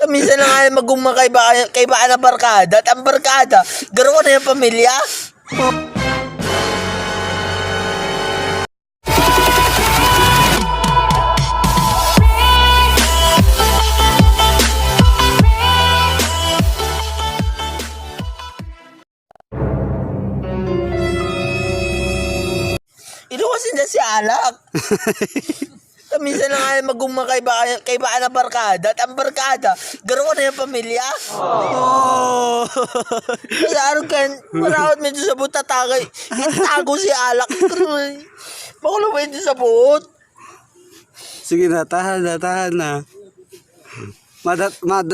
Minsan na nga magumma kay ba na barkada at ang barkada, garo na yung pamilya. Inuwasin na si Alak. Minsan na nga magumma kay ba na barkada at ang barkada, garo na yung pamilya. Oh. Kasi araw kan, marawat medyo sa buta tagay. Itago si Alak. Makulo ba ito sa buot? Sige na, tahan na.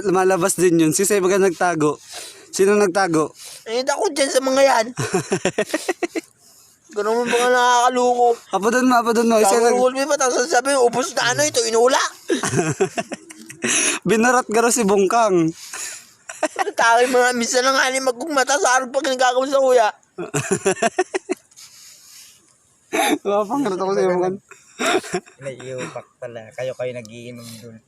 Malabas din yun. Si Sey baga nagtago. Sino nagtago? Eh, ako dyan sa mga yan. Ganun mo ba nga nakakaluko? Apadon mo. Kakulul mo pa, tapos sabi, ubos na ano ito, inula. Binarat garo si Bungkang. Takay mga, minsan na nga ni magkumata sa araw pag nagkakaw sa kuya. Pangarap ako sa Bungkang. Naiiupak pala. Kayo nagiinom dun.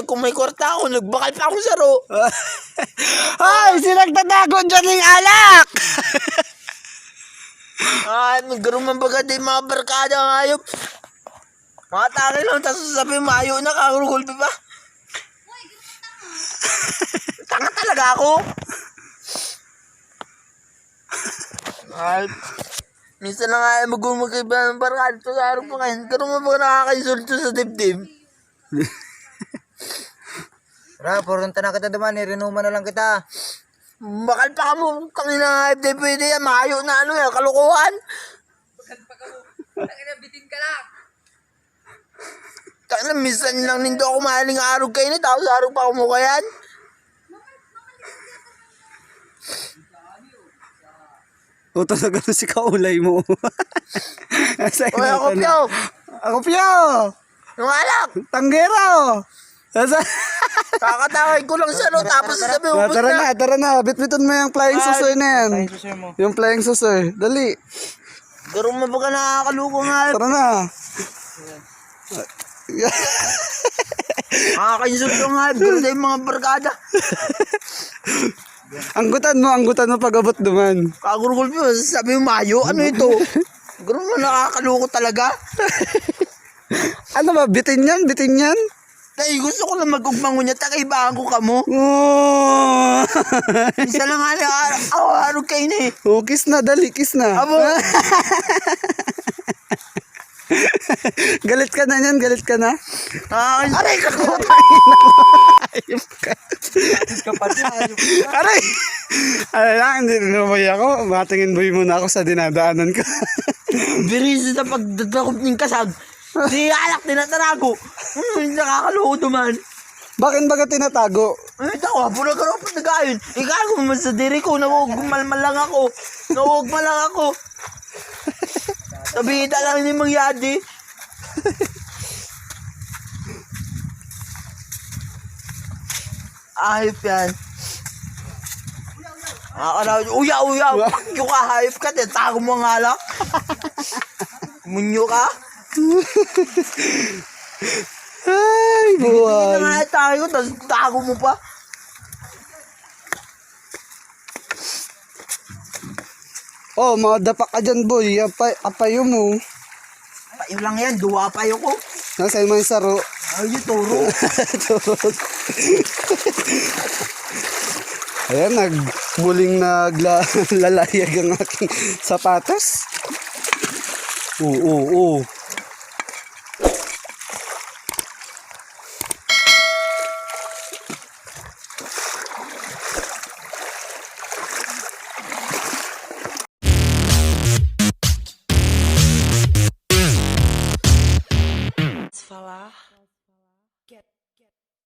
Kung may kwarta ako, nagbakal pa ako sa ro. Ay, sinagtatago dyan yung Alak! Ay, magkaroon man baga din mga barkada ng hayop. Mga takay lang, tapos sasabihin mayo na kakagulpi pa. Tanga talaga ako. Ay, minsan na nga magkaiba ng barkada ito sa araw pa kayo. Magkaroon man baga nakakaisulto sa dibdib. Ra, purunta na kita duman. Rinuman na lang kita. Bakal pa ka mo, tangina nga, hindi pwede yan, mahayo na ano yan, kalukuhan. Bakal pa ka mo, tangina bitin ka lang. Tangina, minsan lang nindo ako mahaling araw kayo na, tapos araw pa ako mo kayan. O talaga si kaulay mo. Oy, ako Pyo, Ako Pyo! yung alak, Tanggero! kakatawag ko lang sa no, tapos sabi, ubos na. Tara na. Bitbiton mo yung flying susoy na yan. Susunod mo. Yung flying susoy. Dali. Garong mo baga nakakaluko nga. Tara na. Nakakainsulto nga, gano'n yung mga barkada. Anggutan mo pag-abot duman. Kagurugol Pyo, sabi yung mayo, ano ito? Gano'n mo nakakaluko talaga. Ano ba? Bitin yan? Tay, gusto ko lang mag-ugmango niya, takaibahan ko ka mo. Oh. Isa lang nga araw kayo na eh. Oh, kiss na, dali, kiss na. Abo, Galit ka na yan, galit ka na. aray ka ko. Ayop ka. Aray! Ano lang, hindi naman ako. Matingin boy muna ako sa dinadaanan ko. Biris na pagdadakop ng kasag. Di alak, tinatarago. Hindi nakakaluko duman. Bakit baga tinatago? Ay, ako, pula ka rin pa nagayon. Ikago mo sa diri ko, nauugmal lang ako. Sabihita lang ni mangyadi. Ayop yan. Uya, pakyo ka, hayop ka, tago mo ang alak. Munyo ka. Ay, Hindi buwan. na nga tayo, tapos tago mo pa. Oh, madapa ka dyan, boy. Apayo mo. Payo lang yan, duwa payo ko. Nasa mo yung saro. Ay, yung turo. Ayan, nagmuling naglalayag ang aking sapatos. Oo.